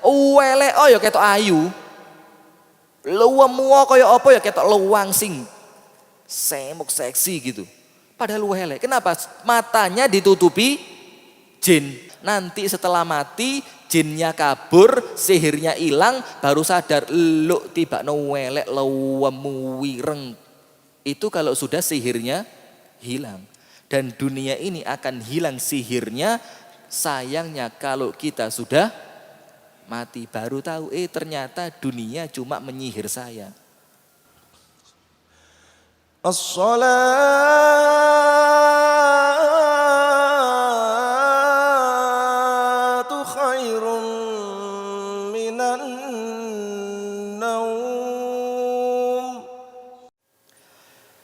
Elek ya ketok ayu. Luwemu kaya apa ya ketok luwang sing semuk seksi gitu. Padahal elek. Kenapa? Matanya ditutupi jin. Nanti setelah mati jinnya kabur, sihirnya hilang, baru sadar lu tiba elek luwemu wireng. Itu kalau sudah sihirnya hilang. Dan dunia ini akan hilang sihirnya. Sayangnya kalau kita sudah mati baru tahu ternyata dunia cuma menyihir saya. As-salatu khairun minan naum.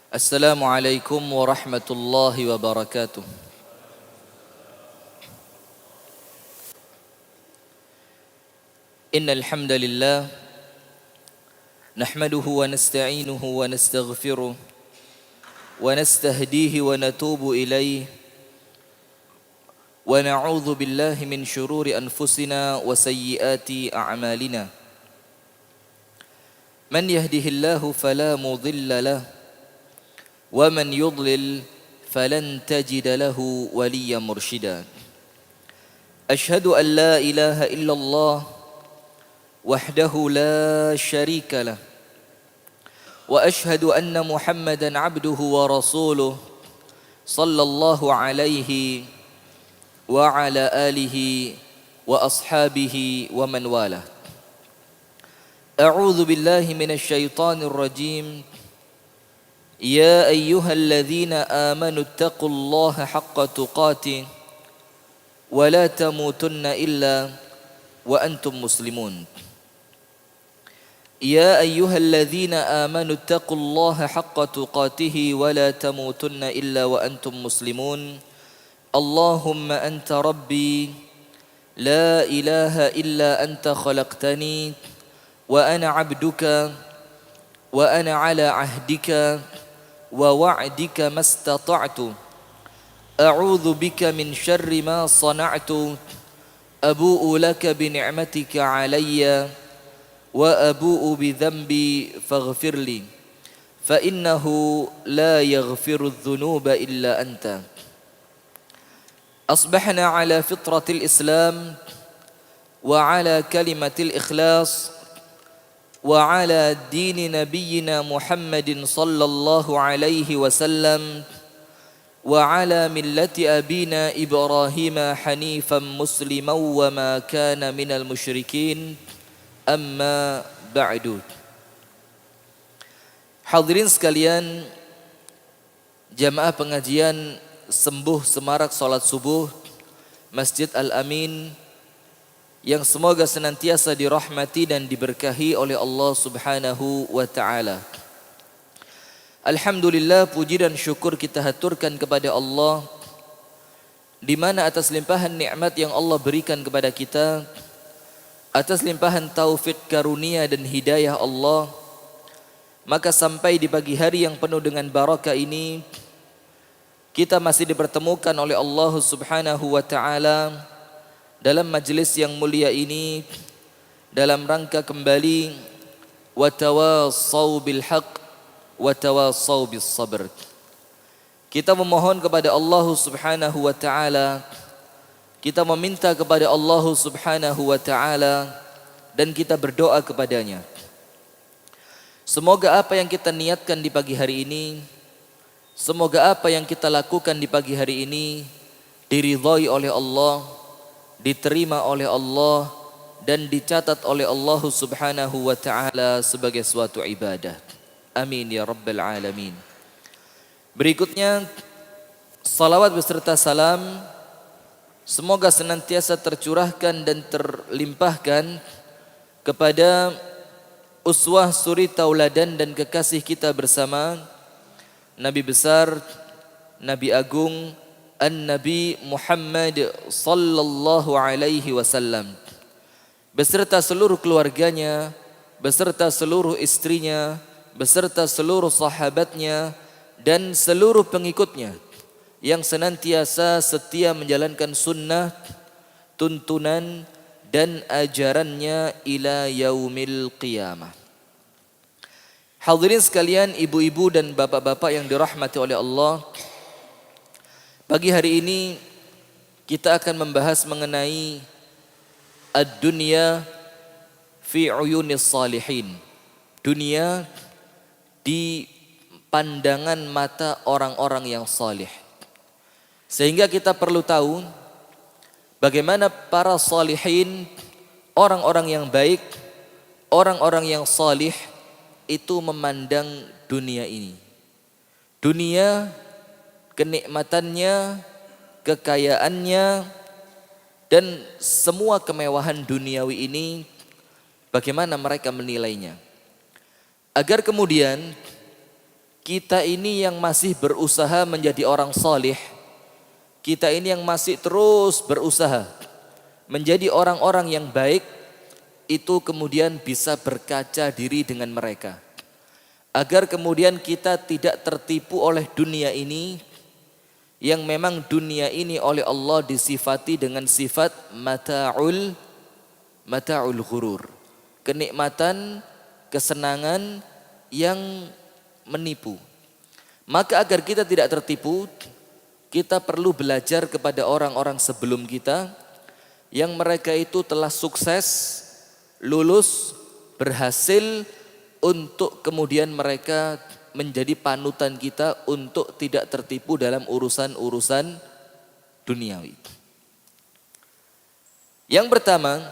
Assalamualaikum warahmatullahi wabarakatuh. Innal hamdalillah nahmaduhu wa nasta'inuhu wa nastaghfiruh wa nastahdihi wa natubu ilayhi wa na'udzu billahi min shururi anfusina wa sayyiati a'malina. Man yahdihillahu fala mudilla lahu wa man yudlil falan tajida lahu waliyyan murshida. Ashhadu an la ilaha illallah وحده لا شريك له وأشهد أن محمدا عبده ورسوله صلى الله عليه وعلى آله وأصحابه ومن والاه. أعوذ بالله من الشيطان الرجيم. يا أيها الذين آمنوا اتقوا الله حق تقاته ولا تموتن إلا وأنتم مسلمون. يا أيها الذين آمنوا اتقوا الله حق تقاته ولا تموتن إلا وأنتم مسلمون. اللهم أنت ربي لا إله إلا أنت خلقتني وأنا عبدك وأنا على عهدك ووعدك ما استطعت أعوذ بك من شر ما صنعت أبوء لك بنعمتك علي وأبوء بذنبي فاغفر لي فإنه لا يغفر الذنوب إلا أنت. أصبحنا على فطرة الإسلام وعلى كلمة الإخلاص وعلى دين نبينا محمد صلى الله عليه وسلم وعلى ملة أبينا إبراهيم حنيفا مسلما وما كان من المشركين. Amma ba'du. Hadirin sekalian, jamaah pengajian Sembuh Semarak Salat Subuh Masjid Al-Amin yang semoga senantiasa dirahmati dan diberkahi oleh Allah Subhanahu wa taala. Alhamdulillah, puji dan syukur kita haturkan kepada Allah di mana atas limpahan nikmat yang Allah berikan kepada kita, atas limpahan taufik karunia dan hidayah Allah, maka sampai di pagi hari yang penuh dengan barakah ini kita masih dipertemukan oleh Allah Subhanahu wa taala dalam majlis yang mulia ini dalam rangka kembali wa tawassau bil haqq wa tawassau bis sabr. Kita memohon kepada Allah Subhanahu wa taala, kita meminta kepada Allah Subhanahu wa taala dan kita berdoa kepadanya. Semoga apa yang kita niatkan di pagi hari ini, semoga apa yang kita lakukan di pagi hari ini diridhai oleh Allah, diterima oleh Allah dan dicatat oleh Allah Subhanahu wa taala sebagai suatu ibadah. Amin ya rabbal alamin. Berikutnya salawat beserta salam semoga senantiasa tercurahkan dan terlimpahkan kepada uswah suri tauladan dan kekasih kita bersama Nabi besar, Nabi agung, An-Nabi Muhammad sallallahu alaihi wasallam beserta seluruh keluarganya, beserta seluruh istrinya, beserta seluruh sahabatnya dan seluruh pengikutnya yang senantiasa setia menjalankan sunnah, tuntunan, dan ajarannya ila yaumil qiyamah. Hadirin sekalian, ibu-ibu dan bapak-bapak yang dirahmati oleh Allah, pagi hari ini kita akan membahas mengenai ad-dunya fi uyunis salihin. Dunia di pandangan mata orang-orang yang salih. Sehingga kita perlu tahu bagaimana para salihin, orang-orang yang baik, orang-orang yang salih itu memandang dunia ini. Dunia, kenikmatannya, kekayaannya, dan semua kemewahan duniawi ini, bagaimana mereka menilainya. Agar kemudian kita ini yang masih berusaha menjadi orang salih, kita ini yang masih terus berusaha menjadi orang-orang yang baik, itu kemudian bisa berkaca diri dengan mereka. Agar kemudian kita tidak tertipu oleh dunia ini, yang memang dunia ini oleh Allah disifati dengan sifat mata'ul ghurur. Kenikmatan, kesenangan yang menipu. Maka agar kita tidak tertipu, kita perlu belajar kepada orang-orang sebelum kita yang mereka itu telah sukses, lulus, berhasil, untuk kemudian mereka menjadi panutan kita untuk tidak tertipu dalam urusan-urusan duniawi. Yang pertama,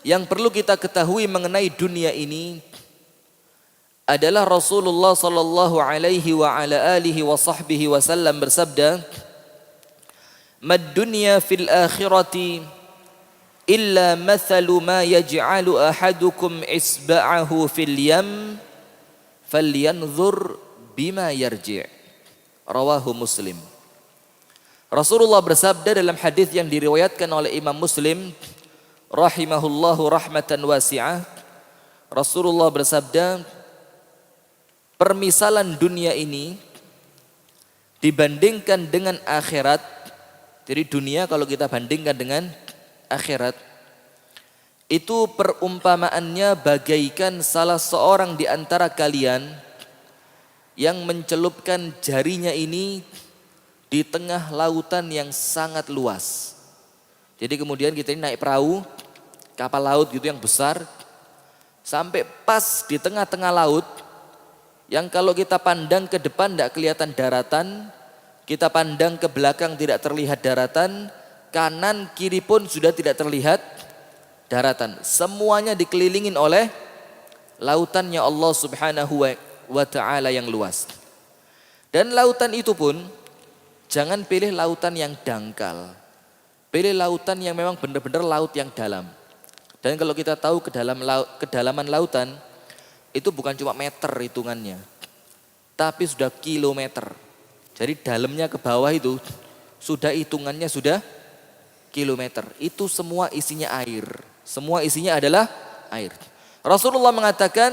yang perlu kita ketahui mengenai dunia ini adalah Rasulullah sallallahu alaihi wa ala alihi wa sahbihi wasallam bersabda, "Mad dunya fil akhirati illa mathalu ma yaj'alu ahadukum isba'ahu fil yam falyanzur bima yarji'." Rawahu Muslim. Rasulullah bersabda dalam hadis yang diriwayatkan oleh Imam Muslim rahimahullahu rahmatan wasi'ah. Rasulullah bersabda, permisalan dunia ini dibandingkan dengan akhirat. Jadi dunia kalau kita bandingkan dengan akhirat, itu perumpamaannya bagaikan salah seorang di antara kalian yang mencelupkan jarinya ini di tengah lautan yang sangat luas. Jadi kemudian kita ini naik perahu, kapal laut gitu yang besar, sampai pas di tengah-tengah laut, yang kalau kita pandang ke depan tidak kelihatan daratan, kita pandang ke belakang tidak terlihat daratan, kanan kiri pun sudah tidak terlihat daratan. Semuanya dikelilingin oleh lautannya Allah subhanahu wa ta'ala yang luas. Dan lautan itu pun jangan pilih lautan yang dangkal. Pilih lautan yang memang benar-benar laut yang dalam. Dan kalau kita tahu kedalaman lautan itu bukan cuma meter hitungannya, tapi sudah kilometer. Jadi dalamnya ke bawah itu sudah hitungannya sudah kilometer. Itu semua isinya air. Semua isinya adalah air. Rasulullah mengatakan,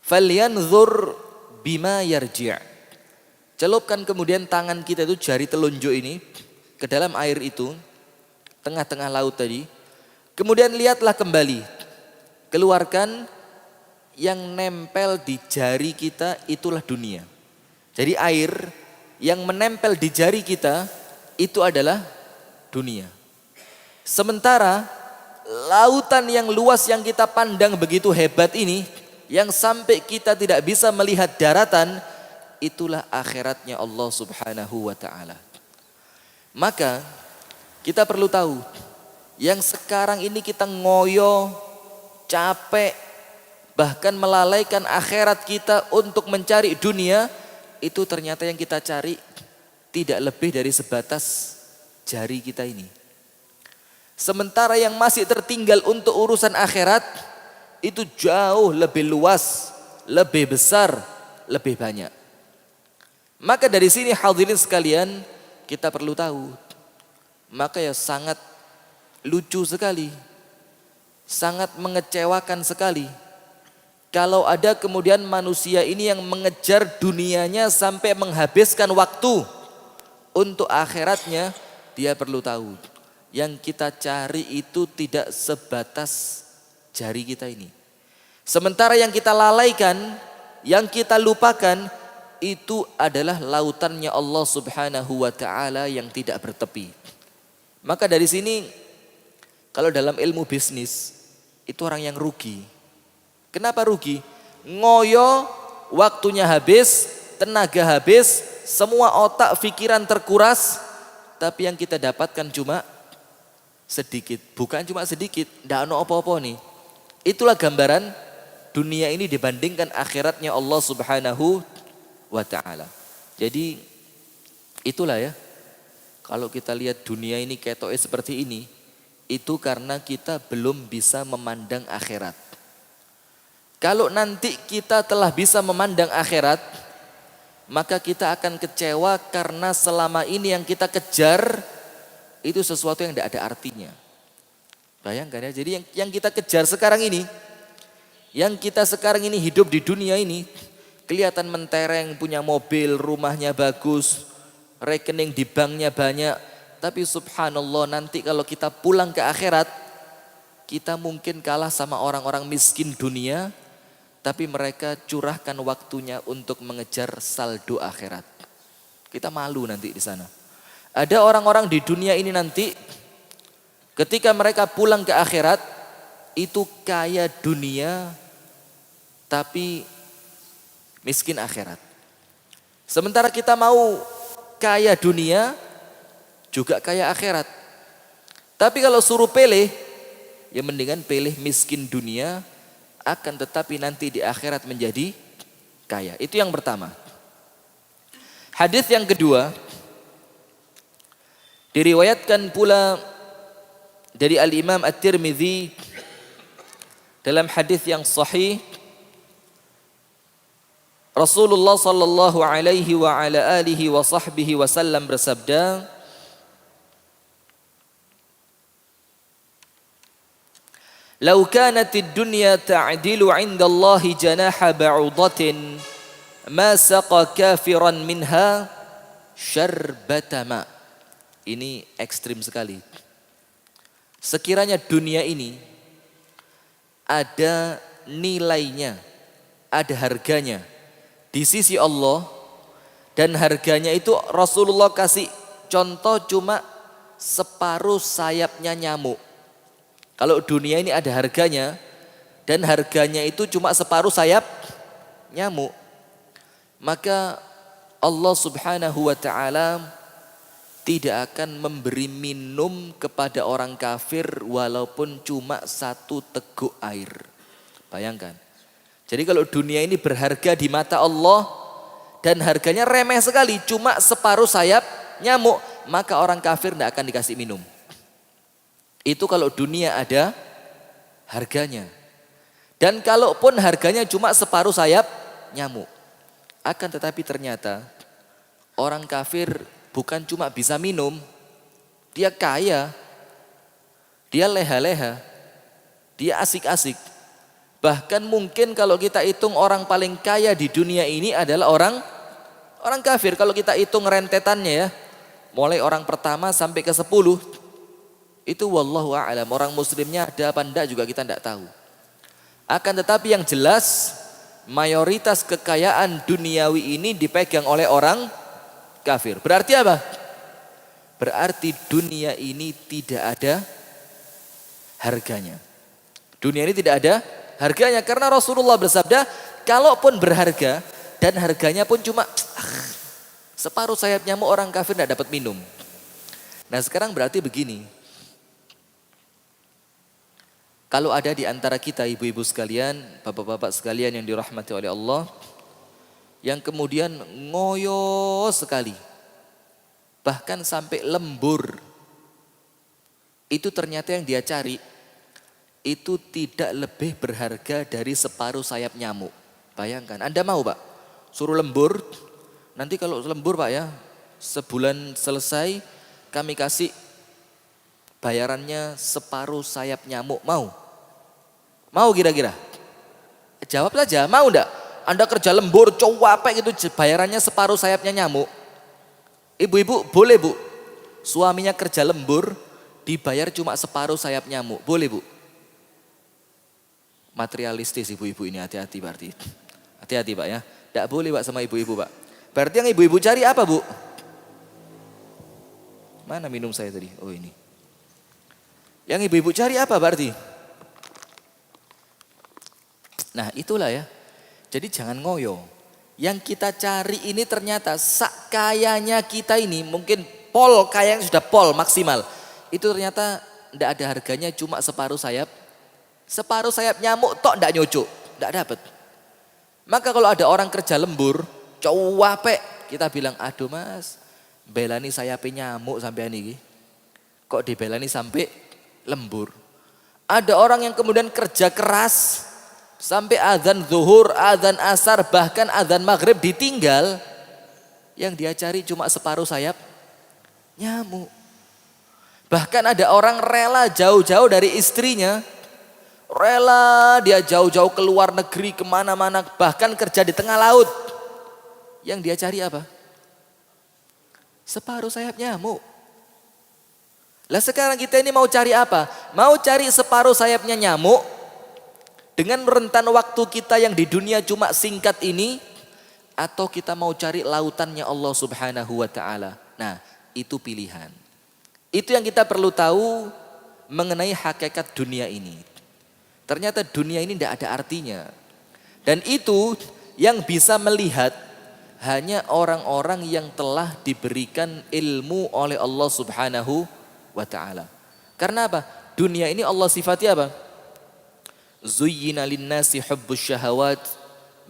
"Falyanzur bima yarji'." Celupkan kemudian tangan kita itu, jari telunjuk ini, ke dalam air itu, tengah-tengah laut tadi. Kemudian lihatlah kembali. Keluarkan yang nempel di jari kita, itulah dunia. Jadi air yang menempel di jari kita itu adalah dunia. Sementara lautan yang luas yang kita pandang begitu hebat ini, yang sampai kita tidak bisa melihat daratan, itulah akhiratnya Allah subhanahu wa ta'ala. Maka kita perlu tahu, yang sekarang ini kita ngoyo, capek, bahkan melalaikan akhirat kita untuk mencari dunia, itu ternyata yang kita cari tidak lebih dari sebatas jari kita ini. Sementara yang masih tertinggal untuk urusan akhirat itu jauh lebih luas, lebih besar, lebih banyak. Maka dari sini hadirin sekalian, kita perlu tahu, maka ya sangat lucu sekali, sangat mengecewakan sekali kalau ada kemudian manusia ini yang mengejar dunianya sampai menghabiskan waktu untuk akhiratnya, dia perlu tahu. Yang kita cari itu tidak sebatas jari kita ini. Sementara yang kita lalaikan, yang kita lupakan, itu adalah lautannya Allah Subhanahu wa ta'ala yang tidak bertepi. Maka dari sini, kalau dalam ilmu bisnis, itu orang yang rugi. Kenapa rugi? Ngoyo, waktunya habis, tenaga habis, semua otak pikiran terkuras, tapi yang kita dapatkan cuma sedikit. Bukan cuma sedikit, ndak ono apa-apa nih. Itulah gambaran dunia ini dibandingkan akhiratnya Allah Subhanahu wa ta'ala. Jadi itulah ya, kalau kita lihat dunia ini ketoknya seperti ini, itu karena kita belum bisa memandang akhirat. Kalau nanti kita telah bisa memandang akhirat, maka kita akan kecewa karena selama ini yang kita kejar itu sesuatu yang tidak ada artinya. Bayangkan ya, jadi yang kita kejar sekarang ini, yang kita sekarang ini hidup di dunia ini, kelihatan mentereng, punya mobil, rumahnya bagus, rekening di banknya banyak. Tapi subhanallah, nanti kalau kita pulang ke akhirat, kita mungkin kalah sama orang-orang miskin dunia, tapi mereka curahkan waktunya untuk mengejar saldo akhirat. Kita malu nanti di sana. Ada orang-orang di dunia ini nanti, ketika mereka pulang ke akhirat, itu kaya dunia, tapi miskin akhirat. Sementara kita mau kaya dunia, juga kaya akhirat. Tapi kalau suruh pilih, ya mendingan pilih miskin dunia, akan tetapi nanti di akhirat menjadi kaya. Itu yang pertama. Hadis yang kedua, diriwayatkan pula dari Al-Imam At-Tirmidzi dalam hadis yang sahih, Rasulullah sallallahu alaihi wa ala alihi wa sahbihi wasallam bersabda, "Lau kanatid dunya ta'dilu 'inda Allahi janaha ba'udatin, ma saqa kafiran minha syarbata ma." Ini ekstrim sekali. Sekiranya dunia ini ada nilainya, ada harganya di sisi Allah, dan harganya itu Rasulullah kasih contoh cuma separuh sayapnya nyamuk. Kalau dunia ini ada harganya, dan harganya itu cuma separuh sayap nyamuk, maka Allah Subhanahu wa ta'ala tidak akan memberi minum kepada orang kafir walaupun cuma satu teguk air. Bayangkan. Jadi kalau dunia ini berharga di mata Allah dan harganya remeh sekali, cuma separuh sayap nyamuk, maka orang kafir tidak akan dikasih minum. Itu kalau dunia ada harganya. Dan kalaupun harganya cuma separuh sayap nyamuk. Akan tetapi ternyata orang kafir bukan cuma bisa minum, dia kaya, dia leha-leha, dia asik-asik. Bahkan mungkin kalau kita hitung orang paling kaya di dunia ini adalah orang kafir. Kalau kita hitung rentetannya ya, mulai orang pertama sampai ke 10, itu wallahu a'lam, orang muslimnya ada apa enggak juga kita enggak tahu. Akan tetapi yang jelas, mayoritas kekayaan duniawi ini dipegang oleh orang kafir. Berarti apa? Berarti dunia ini tidak ada harganya. Dunia ini tidak ada harganya, karena Rasulullah bersabda, kalaupun berharga dan harganya pun cuma separuh sayap nyamuk, orang kafir tidak dapat minum. Nah sekarang berarti begini, kalau ada di antara kita ibu-ibu sekalian, bapak-bapak sekalian yang dirahmati oleh Allah, yang kemudian ngoyo sekali, bahkan sampai lembur, itu ternyata yang dia cari itu tidak lebih berharga dari separuh sayap nyamuk. Bayangkan, Anda mau Pak, suruh lembur, nanti kalau lembur Pak ya, sebulan selesai kami kasih bayarannya separuh sayap nyamuk, mau? Mau kira-kira? Jawab saja, mau enggak? Anda kerja lembur, capek gitu, bayarannya separuh sayapnya nyamuk. Ibu-ibu boleh Bu, suaminya kerja lembur, dibayar cuma separuh sayap nyamuk. Boleh Bu? Materialistis ibu-ibu ini, hati-hati berarti. Hati-hati Pak ya. Tidak boleh Pak sama ibu-ibu Pak. Berarti yang ibu-ibu cari apa Bu? Mana minum saya tadi? Oh ini. Yang ibu-ibu cari apa berarti? Nah itulah ya. Jadi jangan ngoyo. Yang kita cari ini ternyata kayanya kita ini mungkin pol, kayaknya sudah pol maksimal. Itu ternyata tidak ada harganya, cuma separuh sayap. Separuh sayap nyamuk tok tidak nyocok, tidak dapat. Maka kalau ada orang kerja lembur, capek, kita bilang, aduh mas, belani sayapnya nyamuk sampai ini. Kok dibelani sampai lembur. Ada orang yang kemudian kerja keras, sampai azan zuhur, azan asar, bahkan azan maghrib ditinggal. Yang dia cari cuma separuh sayap nyamuk. Bahkan ada orang rela jauh-jauh dari istrinya. Rela dia jauh-jauh ke luar negeri kemana-mana. Bahkan kerja di tengah laut. Yang dia cari apa? Separuh sayap nyamuk. Lah sekarang kita ini mau cari apa? Mau cari separuh sayapnya nyamuk. Dengan rentan waktu kita yang di dunia cuma singkat ini, atau kita mau cari lautannya Allah Subhanahu wa taala. Nah, itu pilihan. Itu yang kita perlu tahu mengenai hakikat dunia ini. Ternyata dunia ini tidak ada artinya. Dan itu yang bisa melihat hanya orang-orang yang telah diberikan ilmu oleh Allah Subhanahu wa taala. Karena apa? Dunia ini Allah sifati apa? Zuyyina lin-nasi hubbus syahawat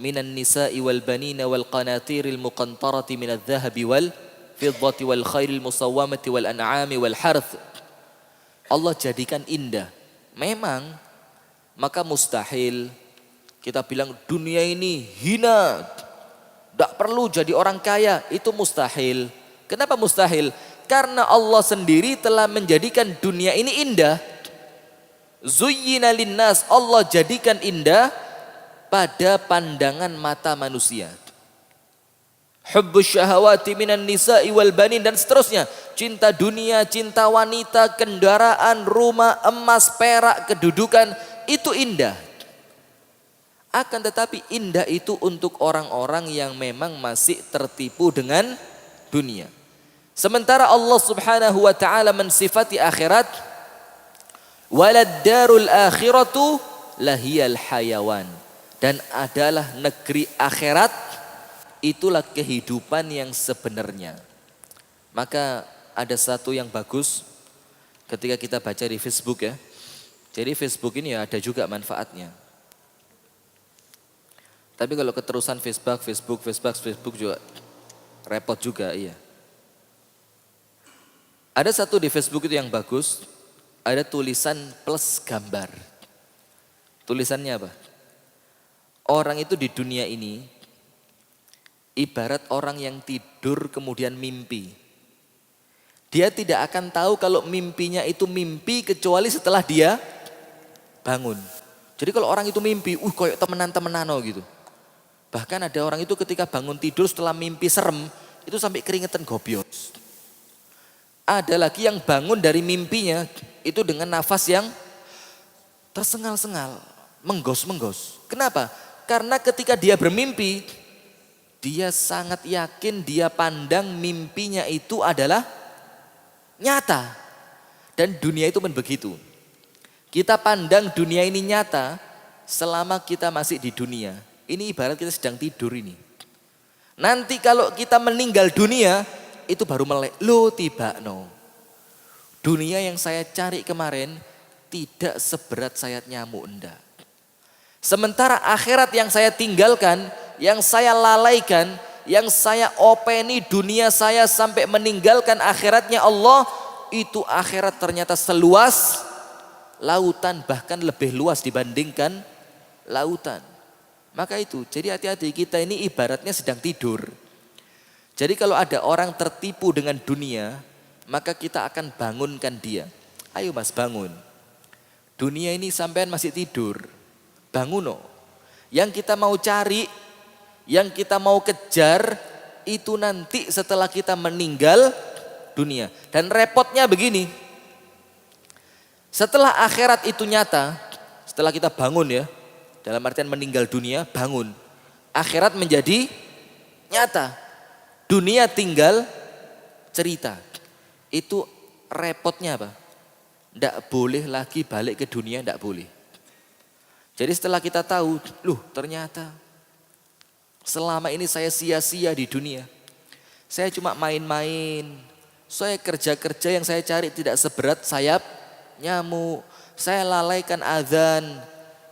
minan nisa'i wal banina wal qanatiril muqantarati minadh dhahabi wal fiddati wal khairil musawwamati wal an'ami wal harth. Allah jadikan indah. Memang maka mustahil kita bilang dunia ini hina. Tidak perlu jadi orang kaya, itu mustahil. Kenapa mustahil? Karena Allah sendiri telah menjadikan dunia ini indah. Zuyyina linnas, Allah jadikan indah pada pandangan mata manusia. Hubbus syahawati minan nisa'i wal banin dan seterusnya. Cinta dunia, cinta wanita, kendaraan, rumah, emas, perak, kedudukan, itu indah. Akan tetapi indah itu untuk orang-orang yang memang masih tertipu dengan dunia. Sementara Allah Subhanahu wa taala mensifati akhirat, walad darul akhiratu lahiyal hayawan, dan adalah negeri akhirat, itulah kehidupan yang sebenarnya. Maka ada satu yang bagus ketika kita baca di Facebook ya. Jadi Facebook ini ya ada juga manfaatnya. Tapi kalau keterusan Facebook juga repot juga, iya. Ada satu di Facebook itu yang bagus, ada tulisan plus gambar. Tulisannya apa? Orang itu di dunia ini ibarat orang yang tidur kemudian mimpi. Dia tidak akan tahu kalau mimpinya itu mimpi kecuali setelah dia bangun. Jadi kalau orang itu mimpi, kayak temenan-temenan gitu. Bahkan ada orang itu ketika bangun tidur setelah mimpi serem, itu sampai keringetan gobios. Ada lagi yang bangun dari mimpinya, itu dengan nafas yang tersengal-sengal, menggos-menggos. Kenapa? Karena ketika dia bermimpi, dia sangat yakin, dia pandang mimpinya itu adalah nyata. Dan dunia itu pun begitu. Kita pandang dunia ini nyata selama kita masih di dunia. Ini ibarat kita sedang tidur ini. Nanti kalau kita meninggal dunia, itu baru melek. Tiba no. Dunia yang saya cari kemarin tidak seberat sayap nyamuk, enggak. Sementara akhirat yang saya tinggalkan, yang saya lalaikan, yang saya openi dunia saya sampai meninggalkan akhiratnya Allah, itu akhirat ternyata seluas lautan, bahkan lebih luas dibandingkan lautan. Maka itu, jadi hati-hati, kita ini ibaratnya sedang tidur. Jadi kalau ada orang tertipu dengan dunia, maka kita akan bangunkan dia. Ayo mas bangun. Dunia ini sampean masih tidur. Bangun. Yang kita mau cari, yang kita mau kejar, itu nanti setelah kita meninggal, dunia. Dan repotnya begini, setelah akhirat itu nyata, setelah kita bangun ya, dalam artian meninggal dunia, bangun. Akhirat menjadi nyata. Dunia tinggal cerita. Itu repotnya apa? Tidak boleh lagi balik ke dunia, tidak boleh. Jadi setelah kita tahu, loh ternyata selama ini saya sia-sia di dunia. Saya cuma main-main. Saya kerja-kerja yang saya cari tidak seberat sayap nyamuk. Saya lalaikan azan.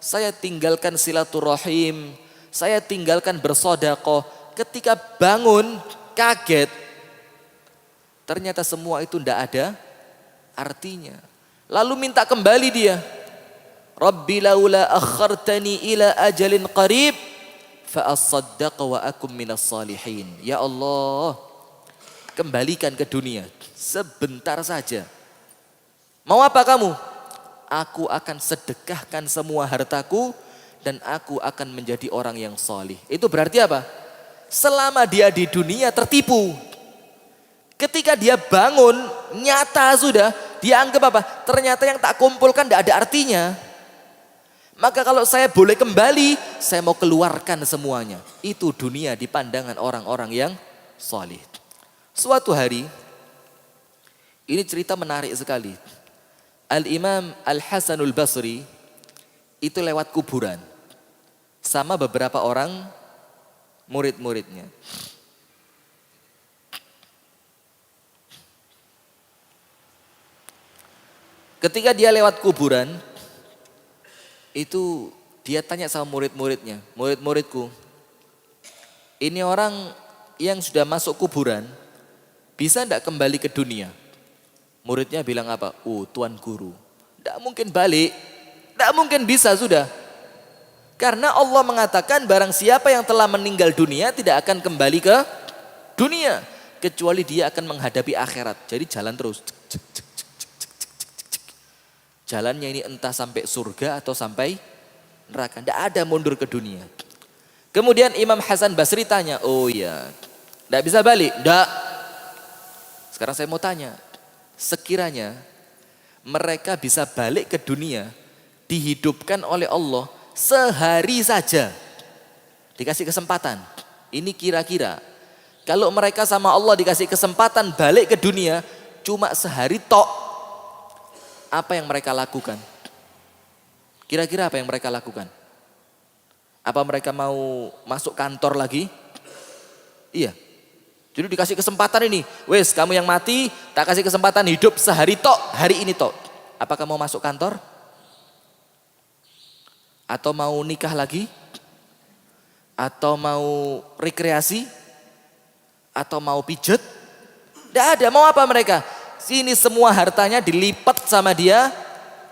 Saya tinggalkan silaturahim. Saya tinggalkan bersedekah. Ketika bangun kaget. Ternyata semua itu tidak ada artinya. Lalu minta kembali dia. Rabbi laula akhartani ila ajalin qarib fa asaddaqa wa akum minas salihin. Ya Allah, kembalikan ke dunia sebentar saja. Mau apa kamu? Aku akan sedekahkan semua hartaku dan aku akan menjadi orang yang salih. Itu berarti apa? Selama dia di dunia tertipu. Ketika dia bangun, nyata sudah, dia anggap apa? Ternyata yang tak kumpulkan tidak ada artinya. Maka kalau saya boleh kembali, saya mau keluarkan semuanya. Itu dunia di pandangan orang-orang yang salih. Suatu hari, ini cerita menarik sekali. Al-Imam Al-Hasanul Basri itu lewat kuburan. Sama beberapa orang murid-muridnya. Ketika dia lewat kuburan, itu dia tanya sama murid-muridnya, murid-muridku, ini orang yang sudah masuk kuburan, bisa enggak kembali ke dunia? Muridnya bilang apa? Oh Tuan Guru, enggak mungkin balik, enggak mungkin bisa sudah. Karena Allah mengatakan barang siapa yang telah meninggal dunia tidak akan kembali ke dunia. Kecuali dia akan menghadapi akhirat, jadi jalan terus. Jalannya ini entah sampai surga atau sampai neraka. Tidak ada mundur ke dunia. Kemudian Imam Hasan Basri tanya, oh iya, tidak bisa balik? Tidak. Sekarang saya mau tanya, sekiranya mereka bisa balik ke dunia, dihidupkan oleh Allah sehari saja, dikasih kesempatan. Ini kira-kira, kalau mereka sama Allah dikasih kesempatan balik ke dunia, cuma sehari tok, apa yang mereka lakukan? Kira-kira apa yang mereka lakukan? Apa mereka mau masuk kantor lagi? Iya. Jadi dikasih kesempatan ini. Wes kamu yang mati tak kasih kesempatan hidup sehari tok. Hari ini tok. Apakah mau masuk kantor? Atau mau nikah lagi? Atau mau rekreasi? Atau mau pijet? Tidak ada. Mau apa mereka? Sini semua hartanya dilipat sama dia,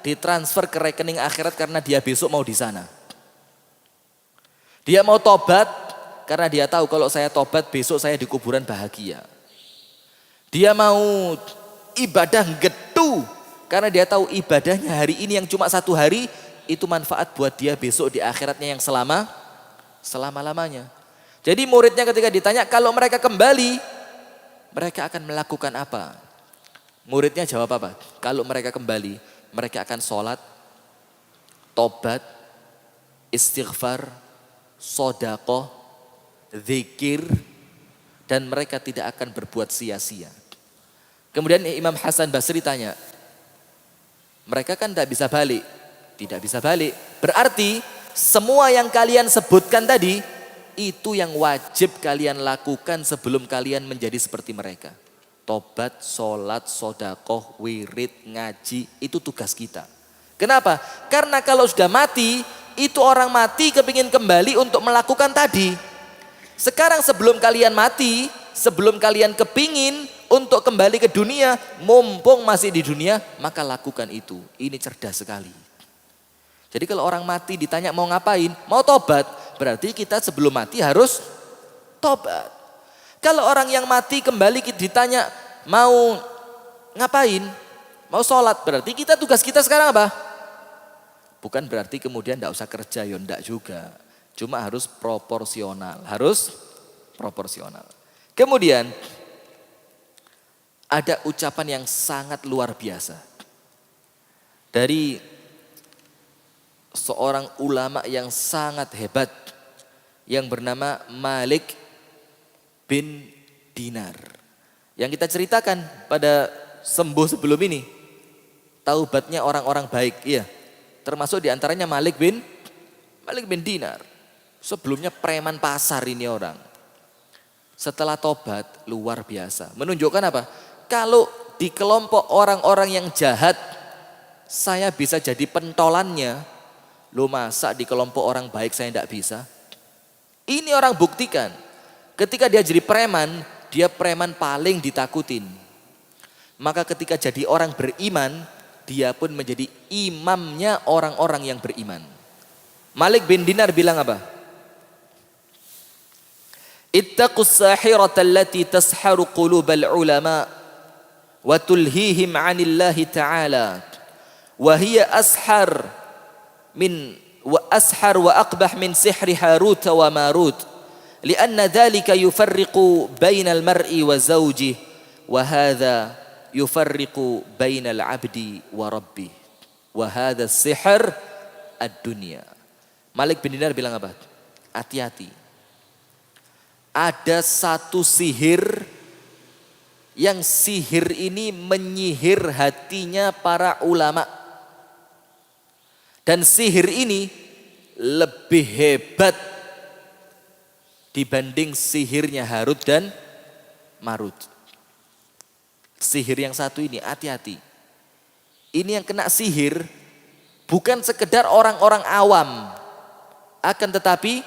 ditransfer ke rekening akhirat karena dia besok mau di sana. Dia mau tobat karena dia tahu kalau saya tobat besok saya di kuburan bahagia. Dia mau ibadah gedu karena dia tahu ibadahnya hari ini yang cuma satu hari itu manfaat buat dia besok di akhiratnya yang selama-lamanya. Jadi muridnya ketika ditanya kalau mereka kembali, mereka akan melakukan apa? Muridnya jawab apa? Kalau mereka kembali, mereka akan sholat, tobat, istighfar, sodaqoh, zikir, dan mereka tidak akan berbuat sia-sia. Kemudian Imam Hasan Basri tanya, mereka kan tidak bisa balik. Tidak bisa balik. Berarti semua yang kalian sebutkan tadi, itu yang wajib kalian lakukan sebelum kalian menjadi seperti mereka. Tobat, sholat, sodakoh, wirid, ngaji, itu tugas kita. Kenapa? Karena kalau sudah mati, itu orang mati kepingin kembali untuk melakukan tadi. Sekarang sebelum kalian mati, sebelum kalian kepingin untuk kembali ke dunia, mumpung masih di dunia, maka lakukan itu. Ini cerdas sekali. Jadi kalau orang mati ditanya mau ngapain, mau tobat, berarti kita sebelum mati harus tobat. Kalau orang yang mati kembali ditanya mau ngapain, mau sholat, berarti kita tugas kita sekarang apa? Bukan berarti kemudian tidak usah kerja, ya enggak juga. Cuma harus proporsional, Kemudian ada ucapan yang sangat luar biasa dari seorang ulama yang sangat hebat yang bernama Malik bin Dinar. Yang kita ceritakan pada sembuh sebelum ini, taubatnya orang-orang baik, iya. Termasuk diantaranya Malik bin Dinar. Sebelumnya preman pasar ini orang. Setelah tobat luar biasa. Menunjukkan apa? Kalau di kelompok orang-orang yang jahat, saya bisa jadi pentolannya. Lo masa di kelompok orang baik saya tidak bisa? Ini orang buktikan. Ketika dia jadi preman, dia preman paling ditakutin. Maka ketika jadi orang beriman, dia pun menjadi imamnya orang-orang yang beriman. Malik bin Dinar bilang apa? Ittaqus sahirata allati tasharu qulubal ulama wa tulhihim 'anillahi ta'ala wa hiya ashar wa aqbah min sihri Harut wa Marut lianna dhalika yufarriqu bainal mar'i wa zawjihi wa hadha yufarriqu bainal 'abdi wa rabbih wa hadha sihr ad-dunya. Malik bin Dinar bilang apa? Hati-hati. Ada satu sihir yang sihir ini menyihir hatinya para ulama. Dan sihir ini lebih hebat dibanding sihirnya Harut dan Marut. Sihir yang satu ini, hati-hati. Ini yang kena sihir bukan sekedar orang-orang awam, akan tetapi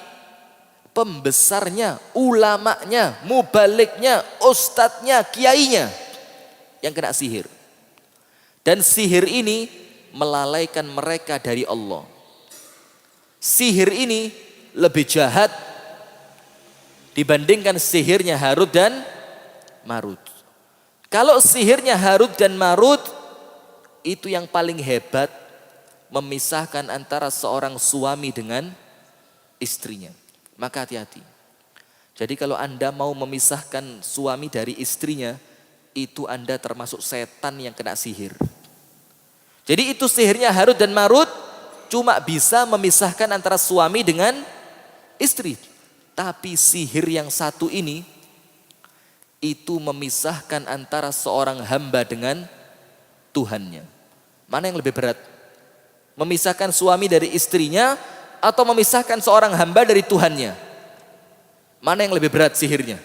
pembesarnya, ulamanya, mubaliknya, ustadznya, kiainya yang kena sihir. Dan sihir ini melalaikan mereka dari Allah. Sihir ini lebih jahat dibandingkan sihirnya Harut dan Marut. Kalau sihirnya Harut dan Marut itu yang paling hebat, memisahkan antara seorang suami dengan istrinya. Maka hati-hati. Jadi kalau Anda mau memisahkan suami dari istrinya, itu Anda termasuk setan yang kena sihir. Jadi itu sihirnya Harut dan Marut cuma bisa memisahkan antara suami dengan istri. Tapi sihir yang satu ini, itu memisahkan antara seorang hamba dengan Tuhannya. Mana yang lebih berat? Memisahkan suami dari istrinya atau memisahkan seorang hamba dari Tuhannya? Mana yang lebih berat sihirnya?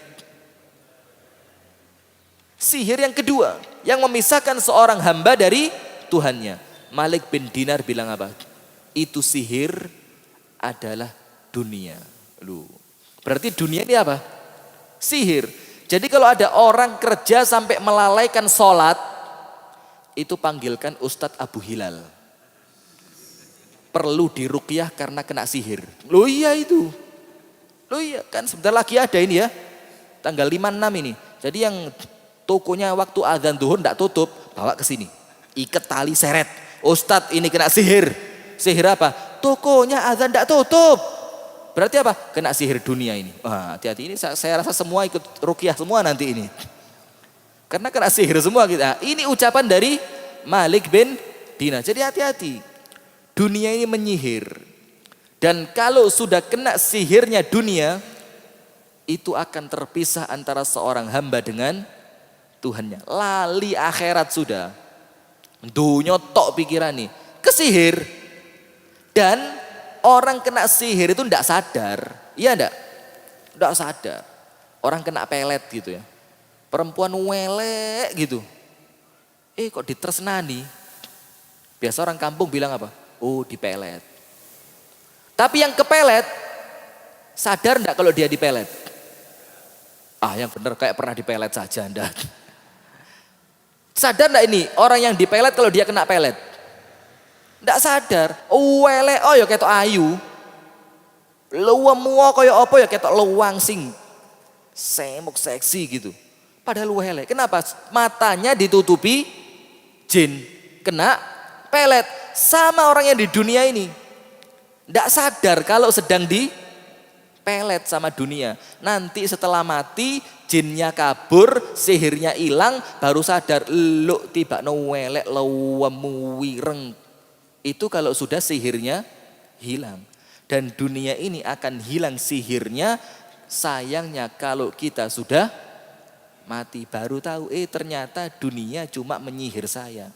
Sihir yang kedua, yang memisahkan seorang hamba dari Tuhannya. Malik bin Dinar bilang apa? Itu sihir adalah dunia. Loh, berarti dunia ini apa? Sihir. Jadi kalau ada orang kerja sampai melalaikan sholat, itu panggilkan Ustadz Abu Hilal. Perlu diruqyah karena kena sihir. Loh iya itu. Loh iya kan sebentar lagi ada ini ya. Tanggal 5-6 ini. Jadi yang tokonya waktu azan zuhur enggak tutup, bawa ke sini. Ikat tali seret. Ustadz ini kena sihir. Sihir apa? Tokonya azan enggak tutup. Berarti apa? Kena sihir dunia ini. Wah, hati-hati ini saya rasa semua ikut ruqyah semua nanti ini. Karena kena sihir semua kita. Ini ucapan dari Malik bin Dinar. Jadi hati-hati. Dunia ini menyihir. Dan kalau sudah kena sihirnya dunia, itu akan terpisah antara seorang hamba dengan Tuhannya. Lali akhirat sudah. Dunia tok pikiran nih. Kesihir. Dan orang kena sihir itu tidak sadar. Iya enggak? Tidak sadar. Orang kena pelet gitu ya. Perempuan welek gitu. Kok ditresnani. Biasa orang kampung bilang apa? Oh dipelet. Tapi yang kepelet, sadar enggak kalau dia dipelet? Ah yang benar kayak pernah dipelet saja Anda. Sadar enggak ini orang yang dipelet kalau dia kena pelet? Enggak sadar. Oh welek, oh ya ketok ayu. Luwemu kaya apa ya ketok luwang sing semuk seksi gitu. Padahal welek. Kenapa? Matanya ditutupi jin. Kena pelet. Sama orang yang di dunia ini. Tidak sadar kalau sedang pelet sama dunia. Nanti setelah mati jinnya kabur, sihirnya hilang, baru sadar lu tiba welek lawemu wireng. Itu kalau sudah sihirnya hilang. Dan dunia ini akan hilang sihirnya. Sayangnya kalau kita sudah mati baru tahu ternyata dunia cuma menyihir saya.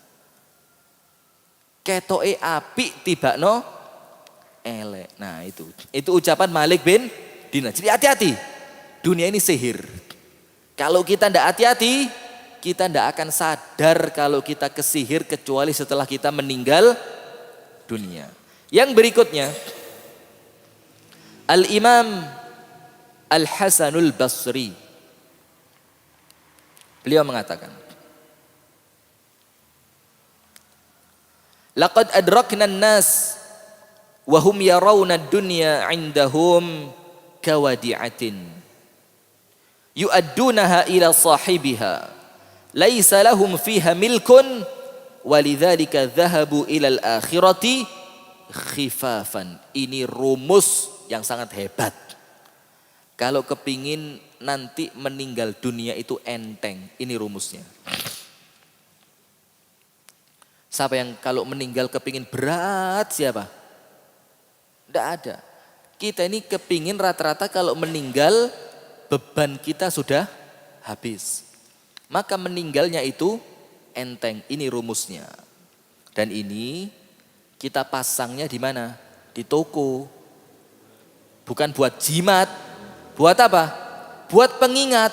Ketoke apik tibakno elek. Nah itu ucapan Malik bin Dinar. Jadi hati-hati. Dunia ini sihir. Kalau kita tidak hati-hati, kita tidak akan sadar kalau kita kesihir kecuali setelah kita meninggal dunia. Yang berikutnya, Al-Imam Al-Hasanul Basri. Beliau mengatakan, laqad adrakna an-nas wa hum yarawna ad-dunya 'indahum kawadi'atin yu'addunaha ila sahibiha laisa lahum fiha milkun walidzalika dhahabu ila al-akhirati khifafan. Ini rumus yang sangat hebat. Kalau kepingin nanti meninggal dunia itu enteng, ini rumusnya. Siapa yang kalau meninggal kepingin berat siapa? Tidak ada. Kita ini kepingin rata-rata kalau meninggal beban kita sudah habis. Maka meninggalnya itu enteng, ini rumusnya. Dan ini kita pasangnya di mana? Di toko. Bukan buat jimat. Buat apa? Buat pengingat.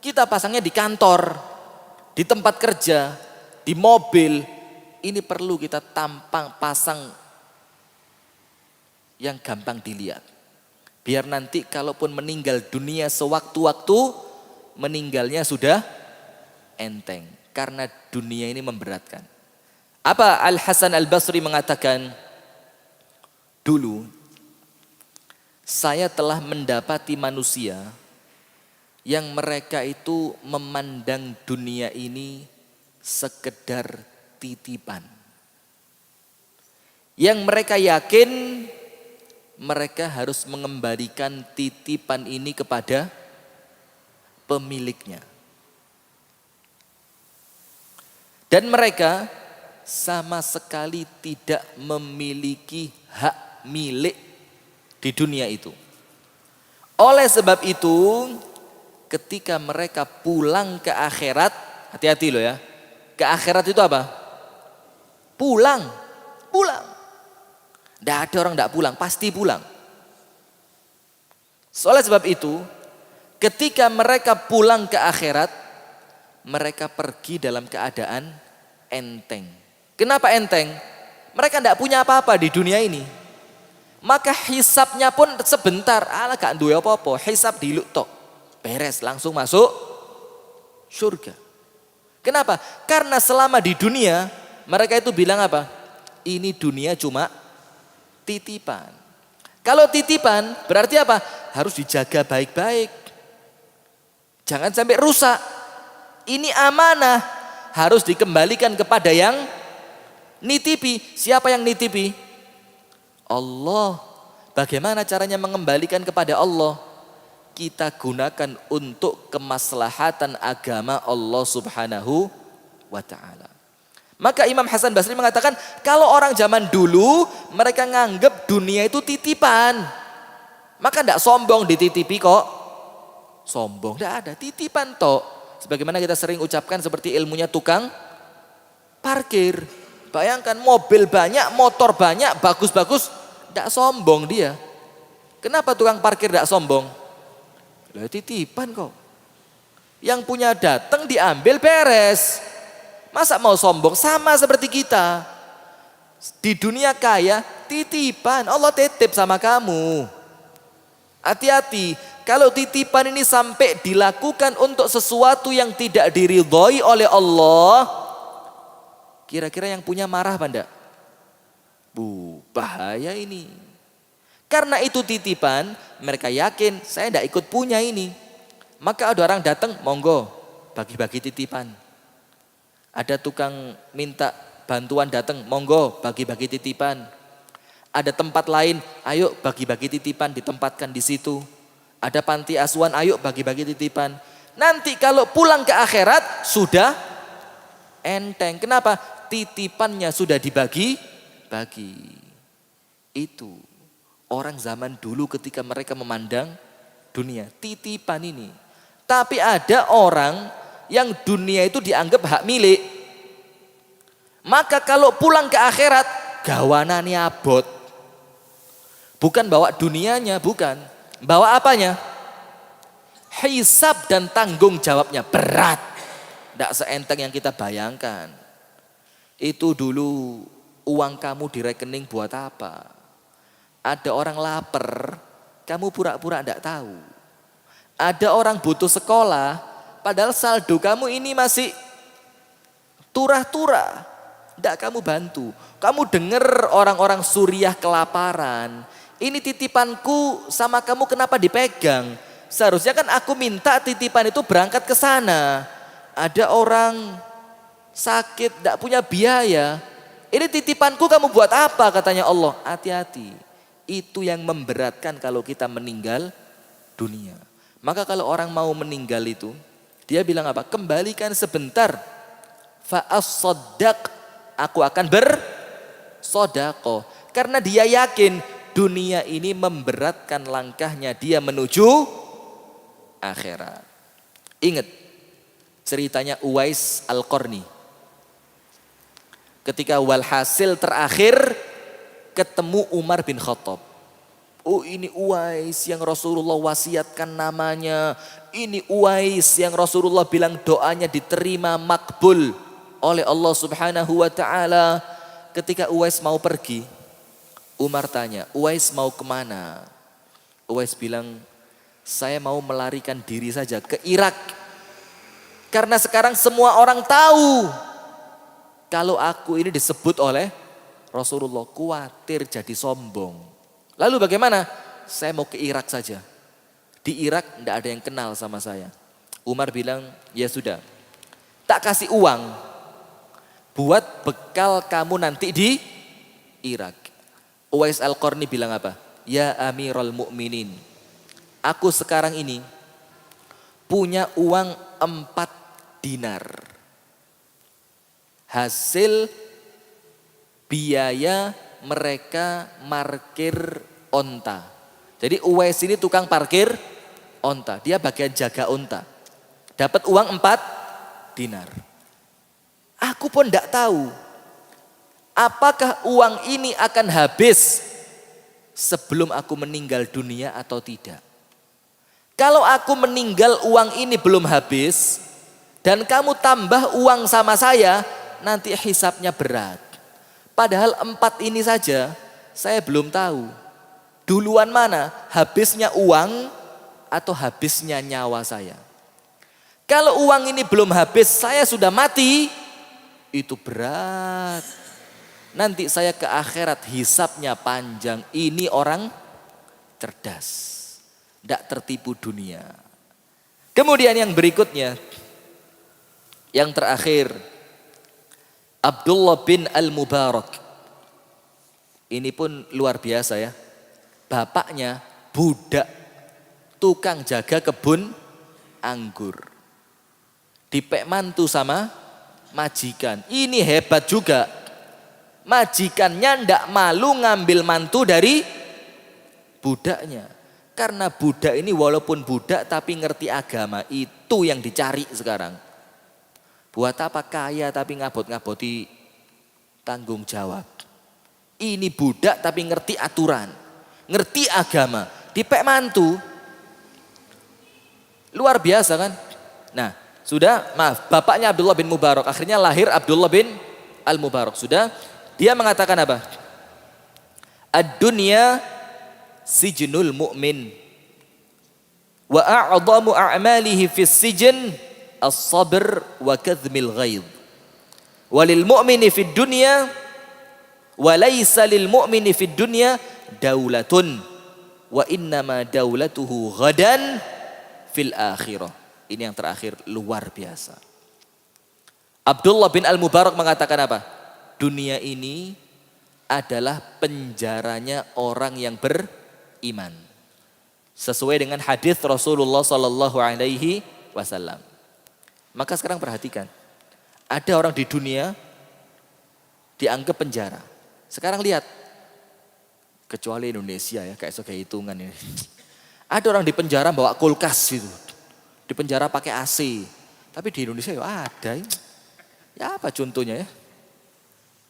Kita pasangnya di kantor, di tempat kerja, di mobil. Ini perlu kita pasang yang gampang dilihat. Biar nanti kalaupun meninggal dunia sewaktu-waktu, meninggalnya sudah enteng. Karena dunia ini memberatkan. Apa Al-Hasan Al-Basri mengatakan? Dulu saya telah mendapati manusia yang mereka itu memandang dunia ini sekedar titipan. Yang mereka yakin mereka harus mengembalikan titipan ini kepada pemiliknya. Dan mereka sama sekali tidak memiliki hak milik di dunia itu. Oleh sebab itu, ketika mereka pulang ke akhirat, hati-hati loh ya. Ke akhirat itu apa? Pulang. Tidak ada orang tidak pulang, pasti pulang. Oleh sebab itu, ketika mereka pulang ke akhirat, mereka pergi dalam keadaan enteng. Kenapa enteng? Mereka tidak punya apa-apa di dunia ini. Maka hisabnya pun sebentar, gak duwe apa-apa, hisab diluk tok. Beres, langsung masuk surga. Kenapa? Karena selama di dunia, mereka itu bilang apa? Ini dunia cuma titipan. Kalau titipan berarti apa? Harus dijaga baik-baik. Jangan sampai rusak. Ini amanah, harus dikembalikan kepada yang nitipi. Siapa yang nitipi? Allah. Bagaimana caranya mengembalikan kepada Allah? Kita gunakan untuk kemaslahatan agama Allah Subhanahu wa ta'ala. Maka Imam Hasan Basri mengatakan, kalau orang zaman dulu mereka nganggap dunia itu titipan. Maka tidak sombong dititipi kok. Sombong, tidak ada, titipan tok. Sebagaimana kita sering ucapkan seperti ilmunya tukang parkir. Bayangkan mobil banyak, motor banyak, bagus-bagus. Tidak sombong dia. Kenapa tukang parkir tidak sombong? Lah titipan kok. Yang punya datang diambil beres. Masa mau sombong? Sama seperti kita. Di dunia kaya titipan. Allah titip sama kamu. Hati-hati. Kalau titipan ini sampai dilakukan untuk sesuatu yang tidak diridhoi oleh Allah. Kira-kira yang punya marah apa enggak? Bahaya ini. Karena itu titipan, mereka yakin saya tidak ikut punya ini. Maka ada orang datang, monggo bagi-bagi titipan. Ada tukang minta bantuan datang, monggo bagi-bagi titipan. Ada tempat lain, ayo bagi-bagi titipan ditempatkan di situ. Ada panti asuhan, ayo bagi-bagi titipan. Nanti kalau pulang ke akhirat sudah enteng. Kenapa? Titipannya sudah dibagi-bagi. Itu orang zaman dulu ketika mereka memandang dunia, titipan ini. Tapi ada orang yang dunia itu dianggap hak milik. Maka kalau pulang ke akhirat, gawanannya abot. Bukan bawa dunianya, bukan. Bawa apanya? Hisab dan tanggung jawabnya berat. Tidak seenteng yang kita bayangkan. Itu dulu uang kamu di rekening buat apa? Ada orang lapar, kamu pura-pura tidak tahu. Ada orang butuh sekolah, padahal saldo kamu ini masih turah-turah. Tidak kamu bantu. Kamu dengar orang-orang Suriah kelaparan. Ini titipanku sama kamu kenapa dipegang? Seharusnya kan aku minta titipan itu berangkat ke sana. Ada orang sakit, tidak punya biaya. Ini titipanku kamu buat apa katanya Allah. Hati-hati. Itu yang memberatkan kalau kita meninggal dunia. Maka kalau orang mau meninggal itu, dia bilang apa? Kembalikan sebentar. Fa'as-soddaq. Aku akan bersodaqoh. Karena dia yakin dunia ini memberatkan langkahnya dia menuju akhirat. Ingat ceritanya Uwais Al-Qarni. Ketika walhasil terakhir ketemu Umar bin Khattab. Oh ini Uwais yang Rasulullah wasiatkan namanya. Ini Uwais yang Rasulullah bilang doanya diterima makbul oleh Allah Subhanahu wa ta'ala. Ketika Uwais mau pergi, Umar tanya, Uwais mau kemana? Uwais bilang, saya mau melarikan diri saja ke Irak. Karena sekarang semua orang tahu kalau aku ini disebut oleh Rasulullah, khawatir jadi sombong. Lalu bagaimana? Saya mau ke Irak saja. Di Irak tidak ada yang kenal sama saya. Umar bilang, ya sudah, tak kasih uang buat bekal kamu nanti di Irak. Uwais Al-Qarni bilang apa? Ya Amirul Mukminin, aku sekarang ini punya uang 4 dinar. Hasil biaya mereka parkir onta. Jadi Uwais ini tukang parkir onta. Dia bagian jaga onta. Dapat uang 4 dinar. Aku pun tidak tahu apakah uang ini akan habis sebelum aku meninggal dunia atau tidak. Kalau aku meninggal uang ini belum habis dan kamu tambah uang sama saya, nanti hisapnya berat. Padahal 4 ini saja saya belum tahu. Duluan mana? Habisnya uang atau habisnya nyawa saya? Kalau uang ini belum habis, saya sudah mati, itu berat. Nanti saya ke akhirat hisapnya panjang. Ini orang cerdas. Tidak tertipu dunia. Kemudian yang berikutnya. Yang terakhir. Abdullah bin Al-Mubarak. Ini pun luar biasa ya. Bapaknya budak. Tukang jaga kebun anggur. Dipek mantu sama majikan. Ini hebat juga. Majikannya ndak malu ngambil mantu dari budaknya. Karena budak ini walaupun budak tapi ngerti agama. Itu yang dicari sekarang. Buat apa kaya tapi ngabot-ngaboti tanggung jawab. Ini budak tapi ngerti aturan. Ngerti agama. Dipek mantu. Luar biasa kan. Nah sudah maaf. Bapaknya Abdullah bin Mubarak. Akhirnya lahir Abdullah bin Al-Mubarak. Sudah. Dia mengatakan apa? Ad-dunya sijnul mu'min. Wa a'zamu a'malihi fis sijn as-sabr wa kadhmil ghaidh. Walil mu'mini fid dunya wa laysa lil mu'mini fid dunya daulatun wa innama daulatuhu ghadan fil akhirah. Ini yang terakhir luar biasa. Abdullah bin Al-Mubarak mengatakan apa? Dunia ini adalah penjaranya orang yang beriman. Sesuai dengan hadis Rasulullah Sallallahu Alaihi Wasallam. Maka sekarang perhatikan, ada orang di dunia dianggap penjara. Sekarang lihat, kecuali Indonesia ya, kayak hitungan ini. Ada orang di penjara bawa kulkas gitu, di penjara pakai AC. Tapi di Indonesia ya ada. Ya apa contohnya ya?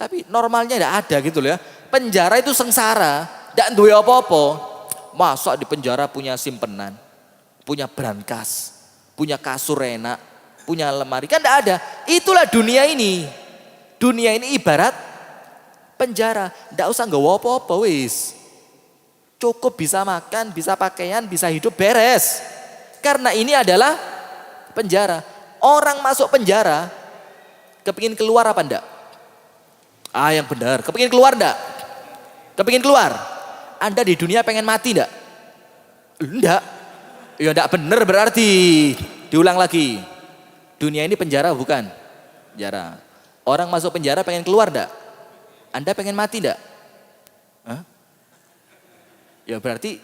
Tapi normalnya tidak ada gitu loh ya. Penjara itu sengsara, tidak duwe apa-apa. Masa di penjara punya simpenan, punya brankas, punya kasur enak, punya lemari. Kan tidak ada. Itulah dunia ini. Dunia ini ibarat penjara. Tidak usah nggawa apa-apa wis. Cukup bisa makan, bisa pakaian, bisa hidup beres. Karena ini adalah penjara. Orang masuk penjara, kepingin keluar apa enggak? Yang benar. Kepingin keluar enggak? Kepingin keluar? Anda di dunia pengen mati enggak? Enggak. Ya enggak benar berarti. Diulang lagi. Dunia ini penjara bukan? Penjara. Orang masuk penjara pengen keluar enggak? Anda pengen mati enggak? Hah? Ya berarti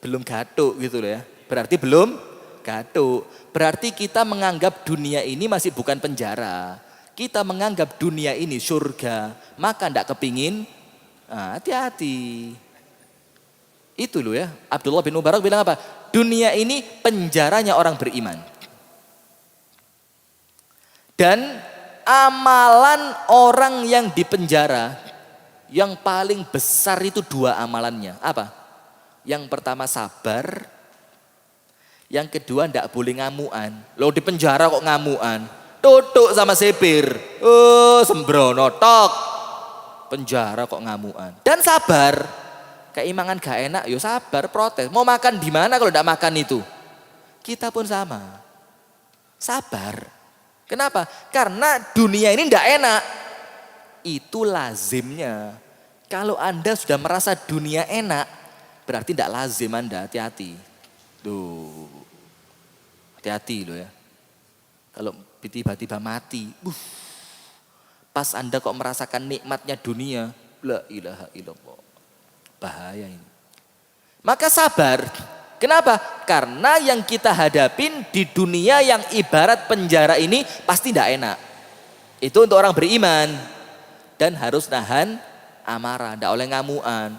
belum gatuk gitu loh ya. Berarti belum gatuk. Berarti kita menganggap dunia ini masih bukan penjara. Kita menganggap dunia ini surga, maka ndak kepingin, hati-hati. Itu loh ya, Abdullah bin Mubarak bilang apa? Dunia ini penjaranya orang beriman. Dan amalan orang yang di penjara, yang paling besar itu 2 amalannya. Apa? Yang pertama sabar, yang kedua ndak boleh ngamuan. Loh di penjara kok ngamuan? Tutuk sama sipir, sembrono tok. Penjara kok ngamuan. Dan sabar, keimangan gak enak, yo sabar, protes. Mau makan di mana kalau tidak makan itu? Kita pun sama, sabar. Kenapa? Karena dunia ini tidak enak. Itu lazimnya. Kalau Anda sudah merasa dunia enak, berarti tidak lazim Anda, hati-hati. Tuh, hati-hati loh ya. Kalau tiba-tiba mati, pas Anda kok merasakan nikmatnya dunia, la ilaha illallah. Bahaya ini. Maka sabar. Kenapa? Karena yang kita hadapin di dunia yang ibarat penjara ini pasti tidak enak. Itu untuk orang beriman. Dan harus nahan amarah, tidak oleh ngamuan.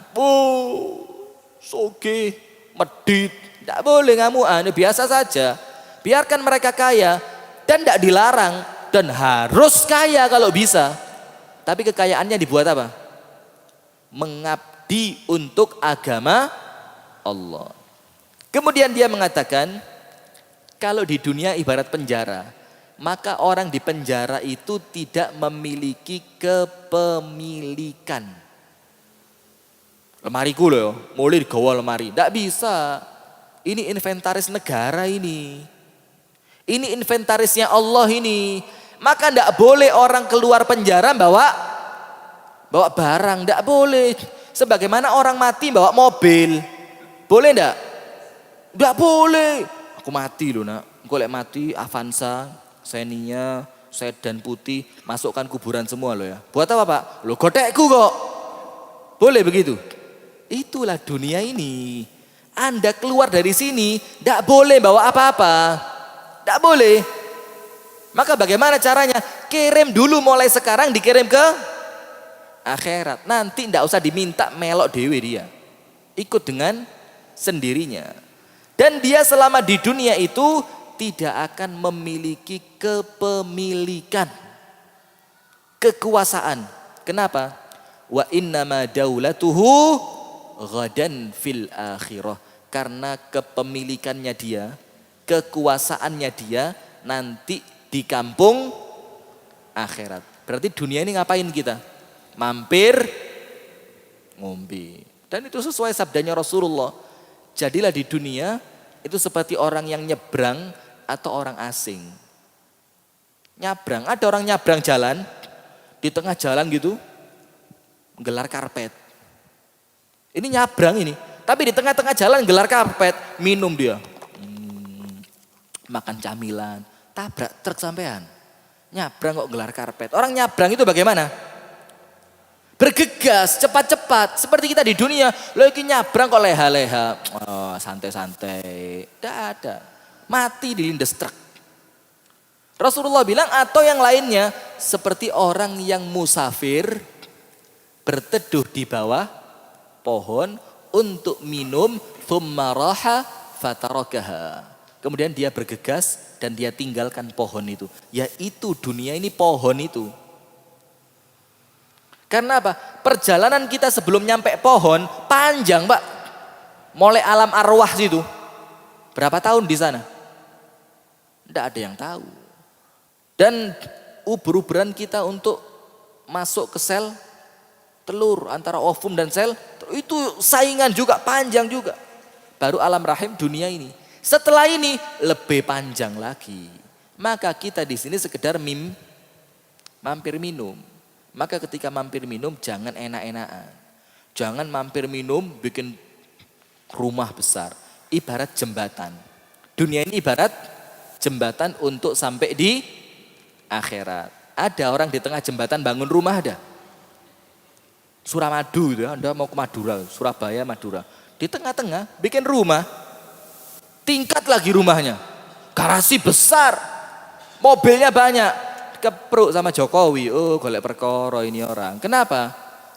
Soge, medit, tidak boleh ngamuan, biasa saja. Biarkan mereka kaya. Dan tidak dilarang dan harus kaya kalau bisa. Tapi kekayaannya dibuat apa? Mengabdi untuk agama Allah. Kemudian dia mengatakan, kalau di dunia ibarat penjara, maka orang di penjara itu tidak memiliki kepemilikan. Lemariku loh, mulai digawa lemari. Tidak bisa. Ini inventaris negara ini. Ini inventarisnya Allah ini. Maka tidak boleh orang keluar penjara bawa barang. Tidak boleh. Sebagaimana orang mati bawa mobil. Boleh tidak? Tidak boleh. Aku mati loh nak. Aku mati Avanza, Xenia, sedan putih. Masukkan kuburan semua loh ya. Buat apa pak? Loh godekku kok. Boleh begitu? Itulah dunia ini. Anda keluar dari sini tidak boleh bawa apa-apa. Tidak boleh. Maka bagaimana caranya? Kirim dulu mulai sekarang, dikirim ke akhirat. Nanti tidak usah diminta melok dewe dia. Ikut dengan sendirinya. Dan dia selama di dunia itu tidak akan memiliki kepemilikan. Kekuasaan. Kenapa? Wa innama daulatuhu ghadan fil akhirah. Karena kepemilikannya dia, kekuasaannya dia nanti di kampung akhirat. Berarti dunia ini ngapain kita? Mampir, ngombe. Dan itu sesuai sabdanya Rasulullah. Jadilah di dunia itu seperti orang yang nyebrang atau orang asing. Nyabrang, ada orang nyabrang jalan, di tengah jalan gitu, gelar karpet. Ini nyabrang ini, tapi di tengah-tengah jalan gelar karpet, minum dia. Makan camilan, tabrak truk sampean. Nyabrang kok gelar karpet. Orang nyabrang itu bagaimana? Bergegas, cepat-cepat. Seperti kita di dunia, lagi nyabrang kok leha-leha. Oh, santai-santai. Tidak ada. Mati dilindas truk. Rasulullah bilang atau yang lainnya seperti orang yang musafir berteduh di bawah pohon untuk minum thumma raha fatarakaha. Kemudian dia bergegas dan dia tinggalkan pohon itu. Yaitu dunia ini pohon itu. Karena apa? Perjalanan kita sebelum nyampe pohon panjang, Pak. Mulai alam arwah situ. Berapa tahun di sana? Tidak ada yang tahu. Dan uber-uberan kita untuk masuk ke sel telur antara ovum dan sel itu saingan juga, panjang juga. Baru alam rahim dunia ini. Setelah ini lebih panjang lagi. Maka kita di sini sekedar mampir minum. Maka ketika mampir minum jangan enak-enakan. Jangan mampir minum bikin rumah besar. Ibarat jembatan. Dunia ini ibarat jembatan untuk sampai di akhirat. Ada orang di tengah jembatan bangun rumah ada. Suramadu itu, Anda mau ke Madura, Surabaya, Madura. Di tengah-tengah bikin rumah. Tingkat lagi rumahnya. Garasi besar. Mobilnya banyak. Kepruk sama Jokowi. Oh, golek perkara ini orang. Kenapa?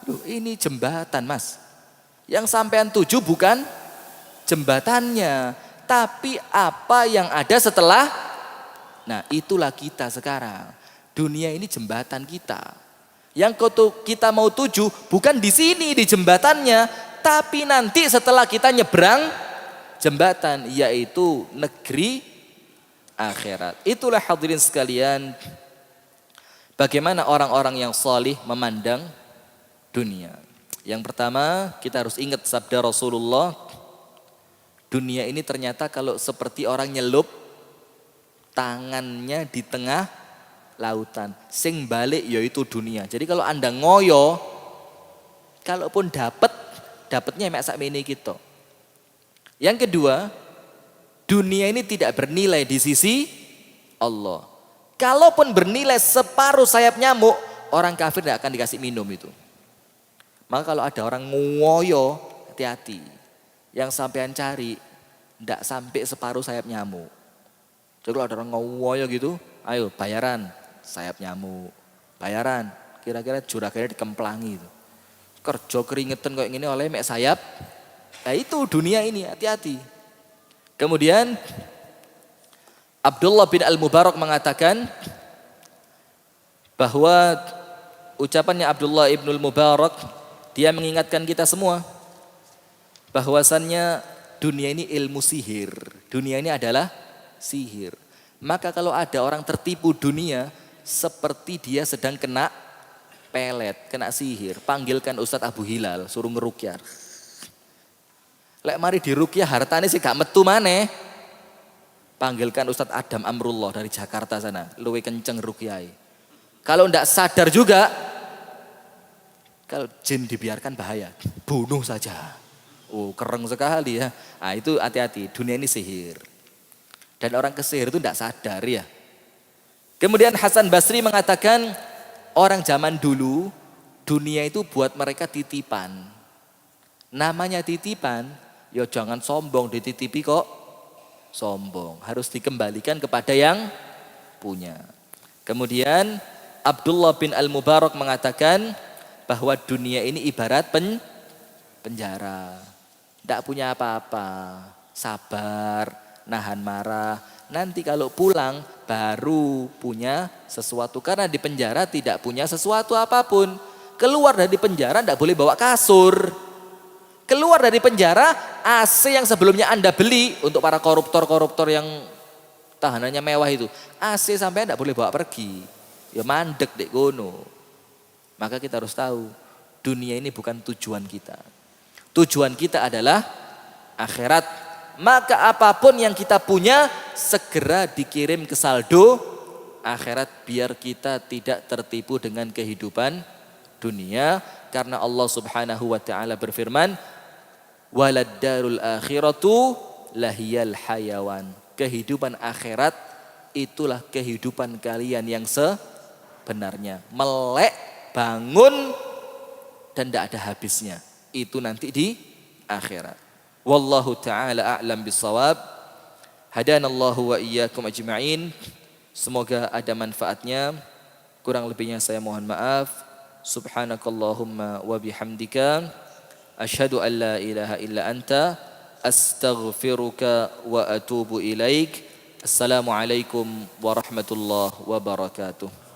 Loh, ini jembatan, Mas. Yang sampean tuju bukan jembatannya, tapi apa yang ada setelah. Nah, itulah kita sekarang. Dunia ini jembatan kita. Yang kita mau tuju bukan di sini di jembatannya, tapi nanti setelah kita nyebrang jembatan, yaitu negeri akhirat. Itulah hadirin sekalian, bagaimana orang-orang yang salih memandang dunia. Yang pertama, kita harus ingat sabda Rasulullah, dunia ini ternyata kalau seperti orang nyelup tangannya di tengah lautan. Sing balik yaitu dunia. Jadi kalau Anda ngoyo, kalaupun dapatnya mek sakmene kita. Yang kedua, dunia ini tidak bernilai di sisi Allah. Kalaupun bernilai separuh sayap nyamuk, orang kafir tidak akan dikasih minum itu. Maka kalau ada orang ngoyo, hati-hati. Yang sampean cari, tidak sampai separuh sayap nyamuk. Jadi kalau ada orang ngoyo gitu, ayo bayaran sayap nyamuk. Bayaran, kira-kira juragannya dikemplangi itu. Kerja keringetan kayak gini oleh mek sayap. Nah itu dunia ini, hati-hati. Kemudian Abdullah bin Al-Mubarak mengatakan bahwa ucapannya Abdullah ibn Al-Mubarak, dia mengingatkan kita semua bahwasannya dunia ini ilmu sihir. Dunia ini adalah sihir. Maka kalau ada orang tertipu dunia, seperti dia sedang kena pelet, kena sihir. Panggilkan Ustadz Abu Hilal, suruh ngerukyah. Lek mari dirukyah hartanya sih gak metu maneh. Panggilkan Ustadz Adam Amrullah dari Jakarta sana, luwe kenceng rukyai. Kalau ndak sadar juga, kalau jin dibiarkan bahaya, bunuh saja. Oh keren sekali ya. Nah itu hati-hati, dunia ini sihir. Dan orang kesihir itu ndak sadar ya. Kemudian Hasan Basri mengatakan, orang zaman dulu, dunia itu buat mereka titipan. Namanya titipan, ya jangan sombong dititipi kok sombong. Harus dikembalikan kepada yang punya. Kemudian Abdullah bin Al-Mubarak mengatakan bahwa dunia ini ibarat penjara. Tidak punya apa-apa. Sabar, nahan marah. Nanti kalau pulang baru punya sesuatu. Karena di penjara tidak punya sesuatu apapun. Keluar dari penjara tidak boleh bawa kasur. Keluar dari penjara, AC yang sebelumnya Anda beli untuk para koruptor-koruptor yang tahanannya mewah itu. AC sampai tidak boleh bawa pergi. Ya mandek dek gono. Maka kita harus tahu, dunia ini bukan tujuan kita. Tujuan kita adalah akhirat. Maka apapun yang kita punya, segera dikirim ke saldo akhirat. Biar kita tidak tertipu dengan kehidupan dunia. Karena Allah subhanahu wa ta'ala berfirman, walad darul akhiratu lahiyal hayawan. Kehidupan akhirat itulah kehidupan kalian yang sebenarnya. Melek, bangun, dan tidak ada habisnya. Itu nanti di akhirat. Wallahu ta'ala a'lam bisawab. Hadanallahu wa iyyakum ajma'in. Semoga ada manfaatnya. Kurang lebihnya saya mohon maaf. Subhanakallahumma wa bihamdika. Asyhadu an la ilaha illa anta. Astaghfiruka wa atubu ilaik. Assalamualaikum warahmatullahi wabarakatuh.